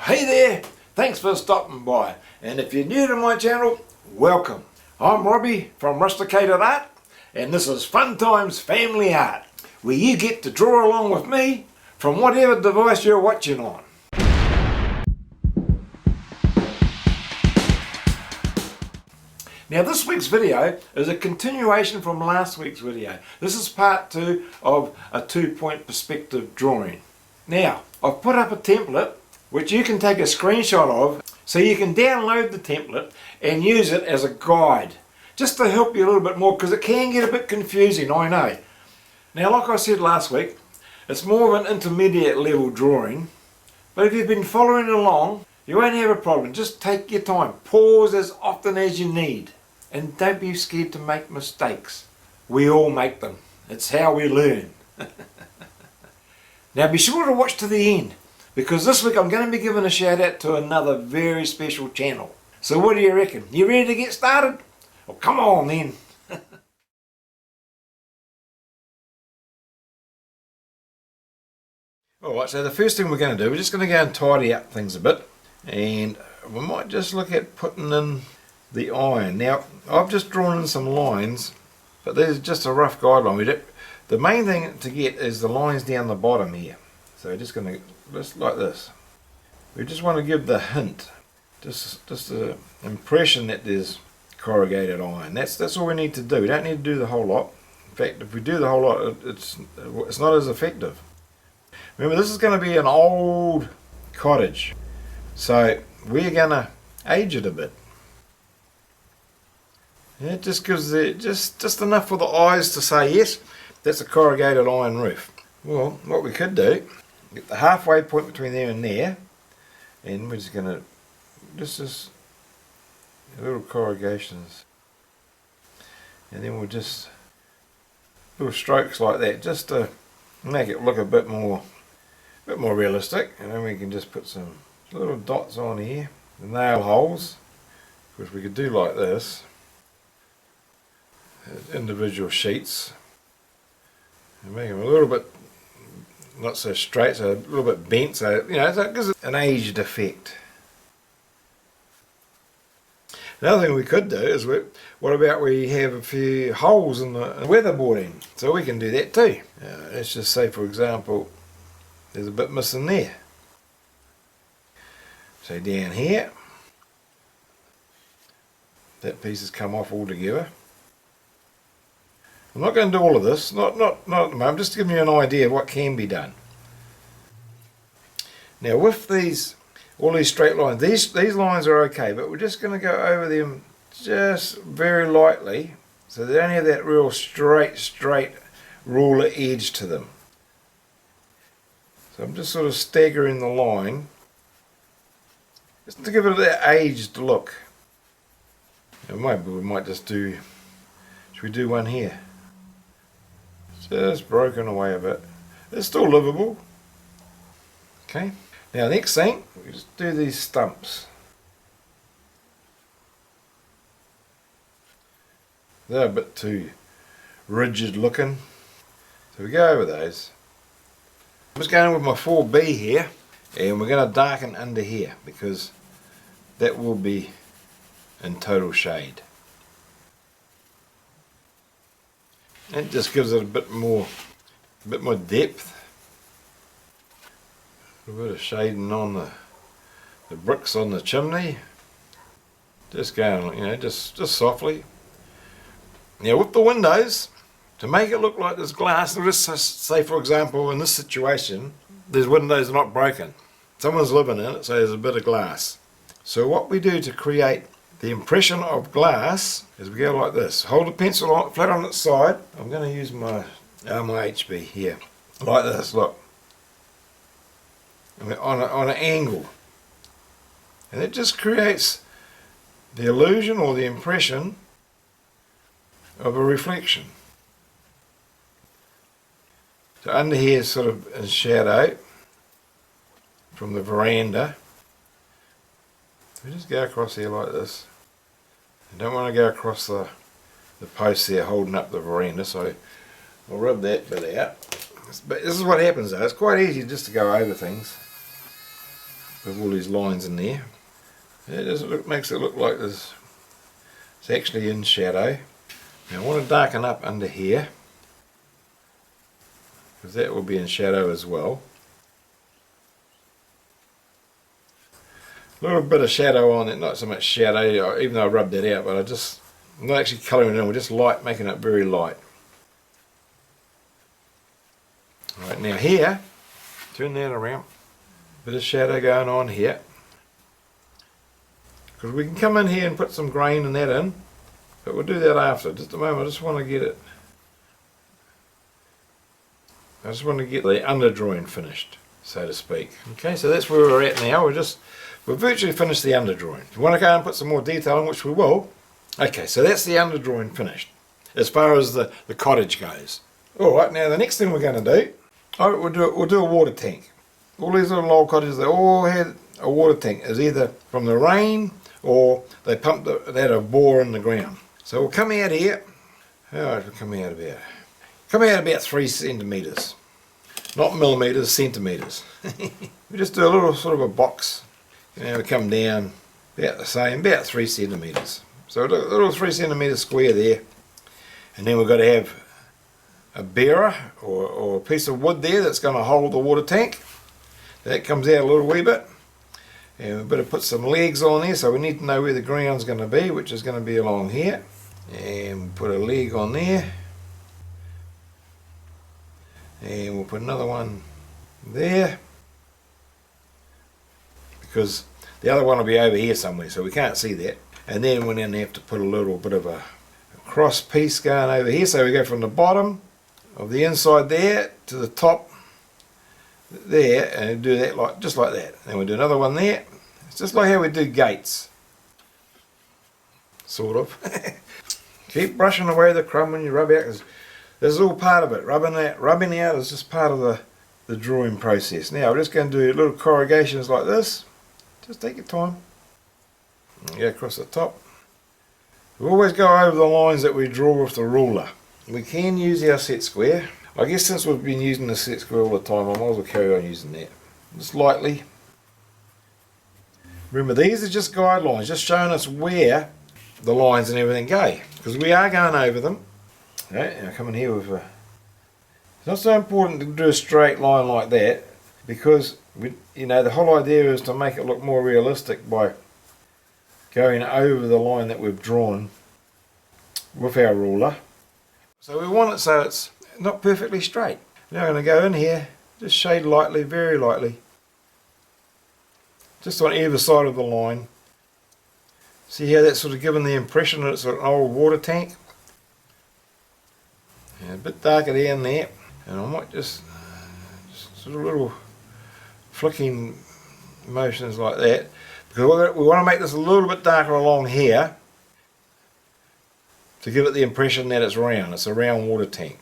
Hey there, thanks for stopping by, and if you're new to my channel, welcome. I'm Robbie from Rusticated-Art, and this is Fun Times Family Art, where you get to draw along with me from whatever device you're watching on. Now this week's video is a continuation from last week's video. This is part 2 of a 2-point perspective drawing. Now, I've put up a template which you can take a screenshot of so you can download the template and use it as a guide just to help you a little bit more, because it can get a bit confusing, I know. Now like I said last week, it's more of an intermediate level drawing, but if you've been following along you won't have a problem. Just take your time, pause as often as you need, and don't be scared to make mistakes. We all make them, it's how we learn. Now be sure to watch to the end, because this week I'm going to be giving a shout out to another very special channel. So what do you reckon? You ready to get started? Well, come on then. Alright, so the first thing we're going to do, we're just going to go and tidy up things a bit, and we might just look at putting in the iron. Now I've just drawn in some lines, but there's just a rough guideline. The main thing to get is the lines down the bottom here. So we're just going to, just like this. We just want to give the hint, just the impression that there's corrugated iron. That's all we need to do. We don't need to do the whole lot. In fact, if we do the whole lot, it's not as effective. Remember, this is going to be an old cottage, so we're going to age it a bit. Yeah, it just gives it just enough for the eyes to say yes, that's a corrugated iron roof. Well, what we could do, get the halfway point between there and there, and we're just going to just little corrugations, and then we'll just little strokes like that, just to make it look a bit more realistic. And then we can just put some little dots on here, the nail holes, which we could do like this, individual sheets, and make them a little bit not so straight, so a little bit bent, so you know, so it gives it an aged effect. Another thing we could do is, what about we have a few holes in the weatherboarding, so we can do that too. Let's just say, for example, there's a bit missing there. So down here, that piece has come off altogether. I'm not going to do all of this, not at the moment, just to give you an idea of what can be done. Now with all these straight lines, these lines are okay, but we're just going to go over them just very lightly, so they don't have that real straight ruler edge to them. So I'm just sort of staggering the line, just to give it that aged look. And maybe we might just do, should we do one here? Just broken away a bit. It's still livable. Okay. Now next thing, we just do these stumps. They're a bit too rigid looking, so we go over those. I'm just going with my 4B here, and we're going to darken under here, because that will be in total shade. It just gives it a bit more depth. A bit of shading on the bricks on the chimney. Just going, you know, just softly. Now with the windows, to make it look like there's glass, let's just say, for example, in this situation, these windows are not broken. Someone's living in it, so there's a bit of glass. So what we do to create the impression of glass is we go like this. Hold the pencil flat on its side. I'm going to use my HB here, like this. Look, on an angle, and it just creates the illusion or the impression of a reflection. So under here is sort of in shadow from the veranda. We just go across here like this. You don't want to go across the post there holding up the veranda, so I'll rub that bit out. But this is what happens though, it's quite easy just to go over things. with all these lines in there. It just makes it look like it's actually in shadow. Now I want to darken up under here, because that will be in shadow as well. A little bit of shadow on it, not so much shadow, even though I rubbed that out, but I'm not actually colouring it in, we're just light, making it very light. Right, now here, turn that around, bit of shadow going on here. Because we can come in here and put some grain and that in, but we'll do that after. Just a moment, I just want to get it. I just want to get the underdrawing finished, so to speak. Okay, so that's where we're at now. We've virtually finished the underdrawing. If you want to go and put some more detail in, which we will. Okay, so that's the underdrawing finished, as far as the cottage goes. Alright, now the next thing we're going to do, we'll do a water tank. All these little old cottages, they all had a water tank. It's either from the rain, or they pumped they had a bore in the ground. So we'll come out here. How much will come out about? Come out about 3 centimetres. Not millimetres, centimetres. We just do a little sort of a box. And we come down about the same, about 3 centimetres. So a little 3 centimetre square there. And then we've got to have a bearer or a piece of wood there that's going to hold the water tank. That comes out a little wee bit. And we better put some legs on there, so we need to know where the ground's going to be, which is going to be along here. And put a leg on there. And we'll put another one there. Because the other one will be over here somewhere, so we can't see that. And then we're going to have to put a little bit of a cross piece going over here, so we go from the bottom of the inside there to the top there, and do that just like that. And we'll do another one there. It's just like how we do gates, sort of. Keep brushing away the crumb when you rub out, because this is all part of it. Rubbing out is just part of the drawing process. Now we're just going to do little corrugations like this. Just take your time. And go across the top. We always go over the lines that we draw with the ruler. We can use our set square. I guess since we've been using the set square all the time, I might as well carry on using that. Just lightly. Remember, these are just guidelines, just showing us where the lines and everything go, because we are going over them. Okay, now come in here with it's not so important to do a straight line like that, because the whole idea is to make it look more realistic by going over the line that we've drawn with our ruler. So we want it so it's not perfectly straight. Now I'm going to go in here, just shade lightly, very lightly, just on either side of the line. See how that's sort of given the impression that it's an old water tank? And a bit darker down there, and I might just sort of little flicking motions like that, because we want to make this a little bit darker along here to give it the impression that it's round. It's a round water tank.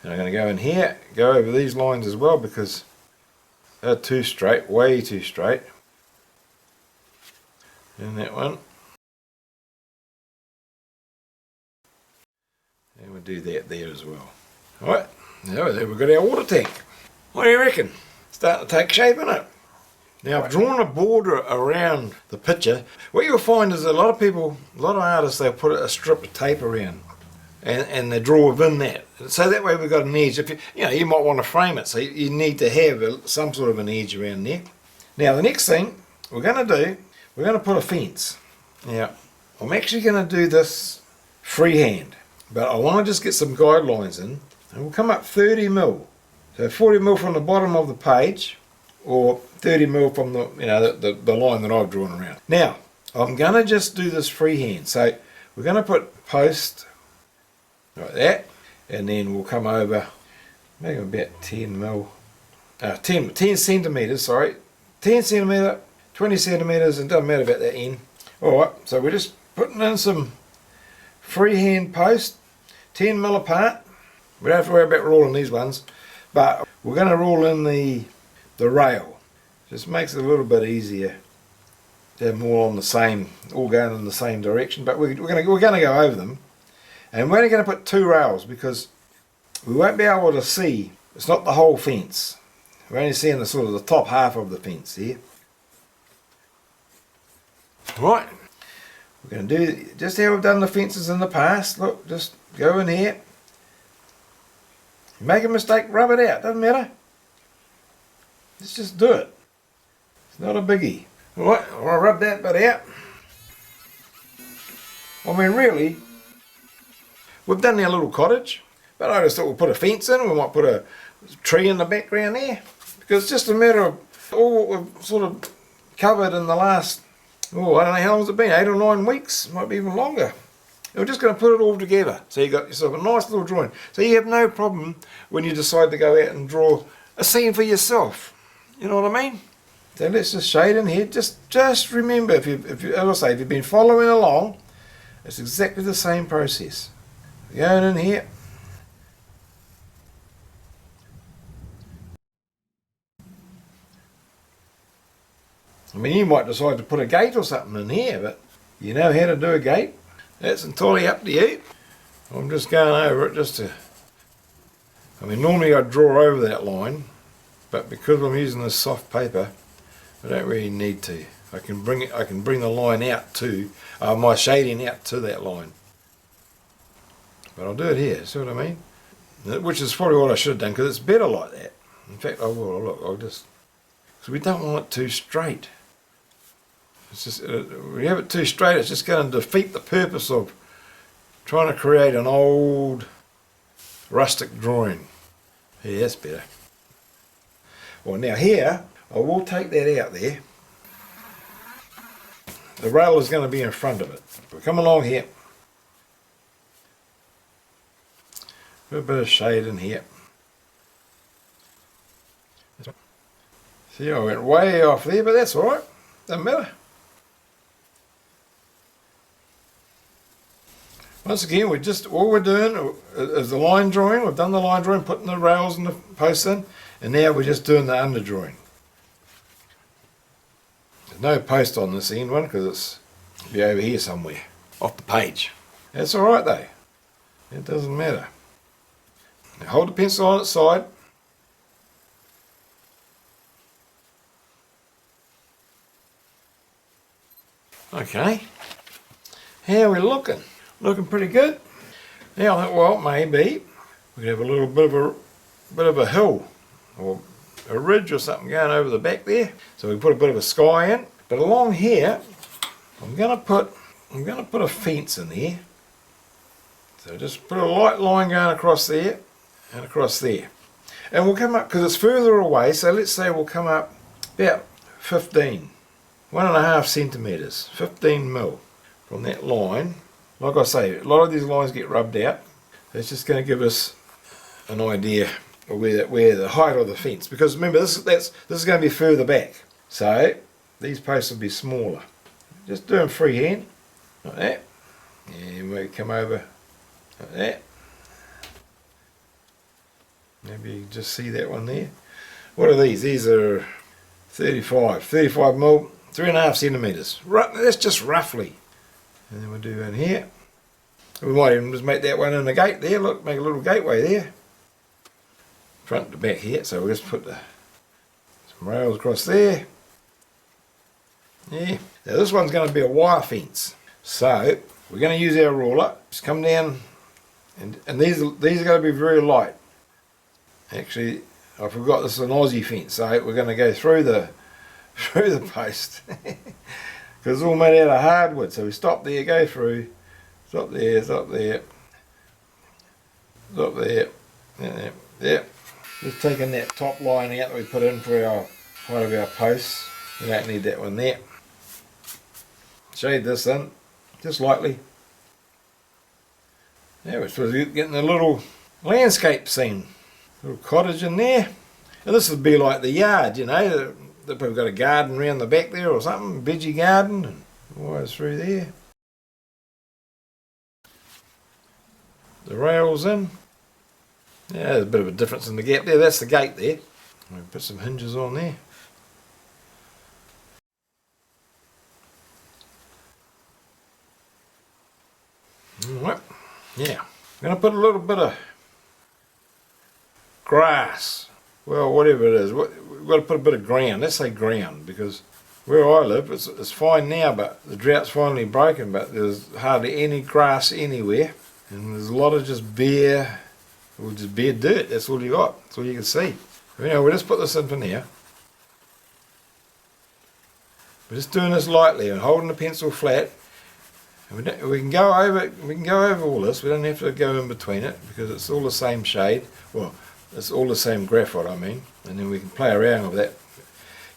And I'm going to go in here, go over these lines as well, because they're too straight, way too straight. And that one. And we'll do that there as well. Alright, now there we've got our water tank. What do you reckon? Starting to take shape, isn't it? Now I've drawn a border around the picture. What you'll find is a lot of artists, they'll put a strip of tape around and they draw within that. So that way we've got an edge. If you might want to frame it, so you need to have some sort of an edge around there. Now the next thing we're going to do, we're going to put a fence. Now I'm actually going to do this freehand, but I want to just get some guidelines in, and we'll come up 30 mil. So 40 mil from the bottom of the page, or 30 mil from the the line that I've drawn around. Now I'm going to just do this freehand. So we're going to put post like that, and then we'll come over maybe about 10 mil, 10 centimeters. Sorry, 10 centimeter, 20 centimeters, and doesn't matter about that end. All right, so we're just putting in some freehand post, 10 mil apart. We don't have to worry about rolling these ones, but we're going to roll in the rail. Just makes it a little bit easier to have them all on the same, all going in the same direction. But we're going to go over them, and we're only going to put 2 rails because we won't be able to see. It's not the whole fence. We're only seeing the sort of the top half of the fence here. Right, we're going to do just how we've done the fences in the past. Look, just go in here. You make a mistake, rub it out, doesn't matter. Let's just do it. It's not a biggie. Alright, I'll rub that bit out. I mean, really, we've done our little cottage, but I just thought we'll put a fence in. We might put a tree in the background there, because it's just a matter of all what we've sort of covered in the last, oh, I don't know how long it's been, 8 or 9 weeks, might be even longer. We're just going to put it all together. So you got yourself a nice little drawing. So you have no problem when you decide to go out and draw a scene for yourself. You know what I mean? So let's just shade in here. Just remember, if you, as I say, if you've been following along, it's exactly the same process. Going in here. I mean, you might decide to put a gate or something in here, but you know how to do a gate. That's entirely up to you. I'm just going over it just to... I mean, normally I'd draw over that line, but because I'm using this soft paper, I don't really need to. I can bring the line out to, my shading out to that line. But I'll do it here, see what I mean? Which is probably what I should have done, because it's better like that. In fact, I will, look, I'll just... Because we don't want it too straight. It's just, when you have it too straight, it's just going to defeat the purpose of trying to create an old rustic drawing. Yeah, that's better. Well, now here, I will take that out there. The rail is going to be in front of it. We'll come along here. Put a bit of shade in here. See, I went way off there, but that's alright. Doesn't matter. Once again, all we're doing is the line drawing. We've done the line drawing, putting the rails and the posts in, and now we're just doing the under drawing. There's no post on this end one because it's be over here somewhere, off the page. That's alright though. It doesn't matter. Now hold the pencil on its side. Okay. How are we looking? Looking pretty good. Now I thought, well, maybe we could have a little bit of a hill or a ridge or something going over the back there. So we put a bit of a sky in. But along here, I'm gonna put a fence in here. So just put a light line going across there and across there. And we'll come up, because it's further away, so let's say we'll come up about 1.5 centimetres, 15 mil from that line. Like I say, a lot of these lines get rubbed out. It's just going to give us an idea of where the height of the fence. Because remember, this is going to be further back. So these posts will be smaller. Just do them freehand, like that. And we come over like that. Maybe you can just see that one there. What are these? These are 35 mil, 3.5 centimetres. That's just roughly. And then we'll do one here. We might even just make that one in the gate there. Look, make a little gateway there. Front to back here. So we'll just put some rails across there. Yeah. Now this one's going to be a wire fence. So we're going to use our ruler. Just come down, and these are going to be very light. Actually, I forgot this is an Aussie fence. So we're going to go through the post. Because it's all made out of hardwood, so we stop there, go through, stop there, stop there, stop there, yeah. Just taking that top line out that we put in for our height of our posts. We don't need that one there. Shade this in, just lightly. Yeah, we're supposed to be getting a little landscape scene, little cottage in there. And this would be like the yard, you know. They've probably got a garden around the back there or something, veggie garden, and wires through there. The rails in. Yeah, there's a bit of a difference in the gap there. That's the gate there. We'll put some hinges on there. Alright, yeah. I'm going to put a little bit of grass. Well, whatever it is. we've got to put a bit of ground. Let's say ground, because where I live it's fine now, but the drought's finally broken, but there's hardly any grass anywhere, and there's a lot of just bare dirt. That's all you got. That's all you can see. Anyway, we'll just put this in for now. We're just doing this lightly and holding the pencil flat. And we can go over all this. We don't have to go in between it because it's all the same shade. Well, it's all the same graphite, I mean. And then we can play around with that.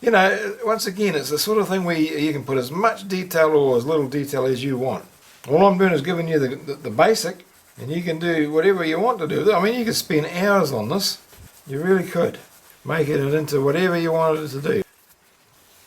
You know, once again, it's the sort of thing where you can put as much detail or as little detail as you want. All I'm doing is giving you the basic, and you can do whatever you want to do with it. I mean, you could spend hours on this. You really could. Making it into whatever you wanted it to do.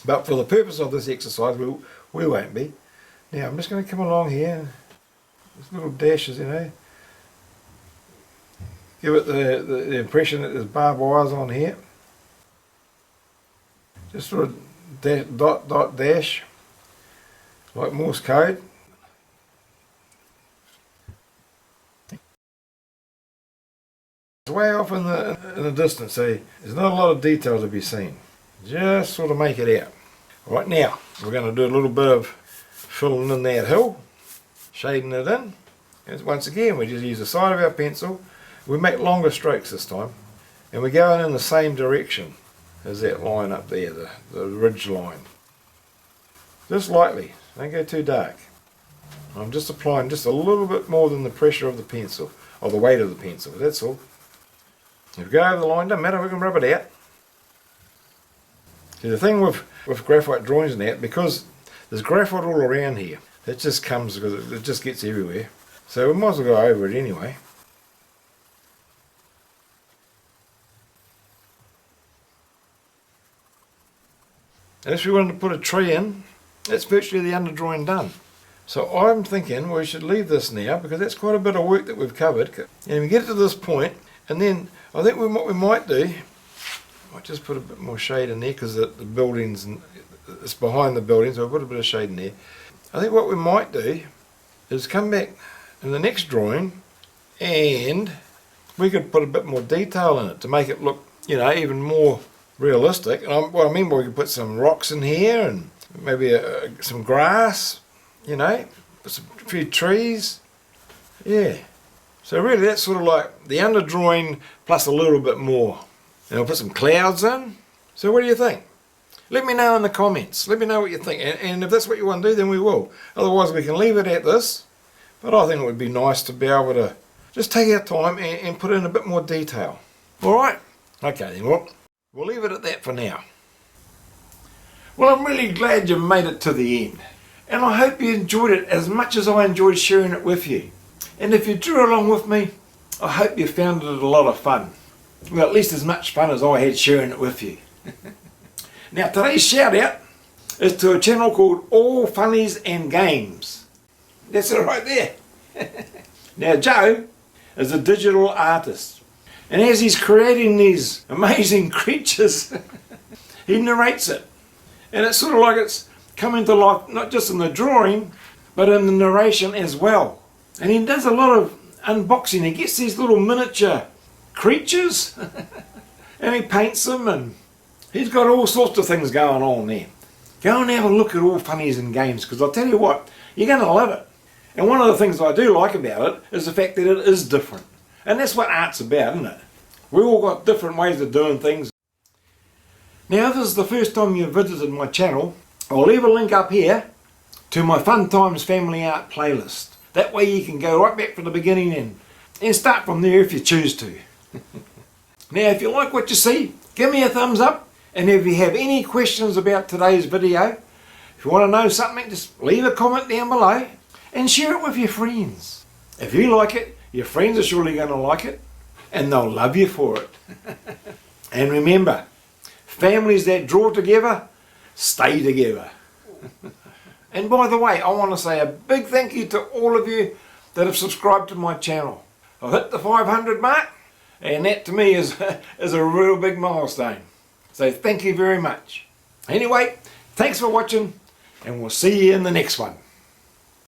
But for the purpose of this exercise, we won't be. Now, I'm just going to come along here. These little dashes, you know. Give it the impression that there's barbed wires on here. Just sort of dot dash, like Morse code. It's way off in the distance, so there's not a lot of detail to be seen. Just sort of make it out. Right, now we're going to do a little bit of filling in that hill, shading it in. And once again, we just use the side of our pencil. We make longer strokes this time, and we're going in the same direction as that line up there, the ridge line. Just lightly, don't go too dark. I'm just applying just a little bit more than the pressure of the pencil, or the weight of the pencil, that's all. If we go over the line, doesn't matter, we can rub it out. See, the thing with graphite drawings and that, because there's graphite all around here, it just comes because it just gets everywhere. So we might as well go over it anyway. And if we wanted to put a tree in, that's virtually the underdrawing done. So I'm thinking we should leave this now, because that's quite a bit of work that we've covered. And we get to this point, and then I think what we might do, I might just put a bit more shade in there because the buildings, it's behind the building, so I'll put a bit of shade in there. I think what we might do is come back in the next drawing, and we could put a bit more detail in it to make it look, you know, even more realistic. And what I mean by we could put some rocks in here, and maybe some grass, you know, a few trees. Yeah. So really that's sort of like the underdrawing plus a little bit more. And I'll put some clouds in. So what do you think? Let me know in the comments. Let me know what you think. And if that's what you want to do, then we will. Otherwise we can leave it at this. But I think it would be nice to be able to just take our time and put in a bit more detail. Alright? Okay then, well, we'll leave it at that for now. Well, I'm really glad you made it to the end. And I hope you enjoyed it as much as I enjoyed sharing it with you. And if you drew along with me, I hope you found it a lot of fun. Well, at least as much fun as I had sharing it with you. Now today's shout out is to a channel called All Funnies and Games. That's it right there. Now Joe is a digital artist, and as he's creating these amazing creatures, he narrates it. And it's sort of like it's coming to life, not just in the drawing, but in the narration as well. And he does a lot of unboxing. He gets these little miniature creatures and he paints them, and he's got all sorts of things going on there. Go and have a look at All Funnies and Games, because I'll tell you what, you're going to love it. And one of the things I do like about it is the fact that it is different. And that's what art's about, isn't it? We've all got different ways of doing things. Now if this is the first time you've visited my channel, I'll leave a link up here to my Fun Times Family Art playlist. That way you can go right back from the beginning and start from there if you choose to. Now if you like what you see, give me a thumbs up, and if you have any questions about today's video, if you want to know something, just leave a comment down below and share it with your friends. If you like it, your friends are surely going to like it, and they'll love you for it. And remember, families that draw together stay together. And by the way, I want to say a big thank you to all of you that have subscribed to my channel. I've hit the 500 mark, and that to me is a real big milestone. So thank you very much. Anyway, thanks for watching, and we'll see you in the next one.